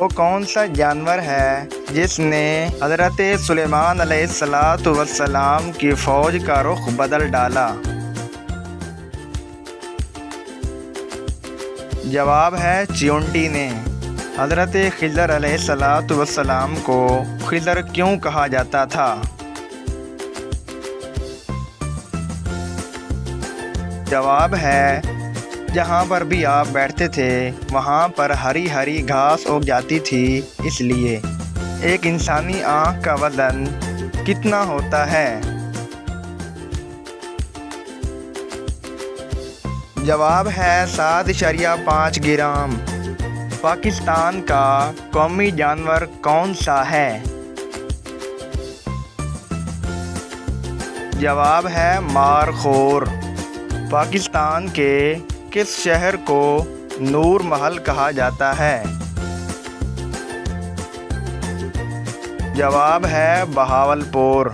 وہ کون سا جانور ہے جس نے حضرت سلیمان علیہ السلام کی فوج کا رخ بدل ڈالا؟ جواب ہے چیونٹی نے۔ حضرت خضر علیہ السلام کو خضر کیوں کہا جاتا تھا؟ جواب ہے جہاں پر بھی آپ بیٹھتے تھے وہاں پر ہری ہری گھاس اگ جاتی تھی، اس لیے۔ ایک انسانی آنکھ کا وزن کتنا ہوتا ہے؟ جواب ہے 7.5 گرام۔ پاکستان کا قومی جانور کون سا ہے؟ جواب ہے مار خور۔ پاکستان کے کس شہر کو نور محل کہا جاتا ہے؟ جواب ہے بہاولپور۔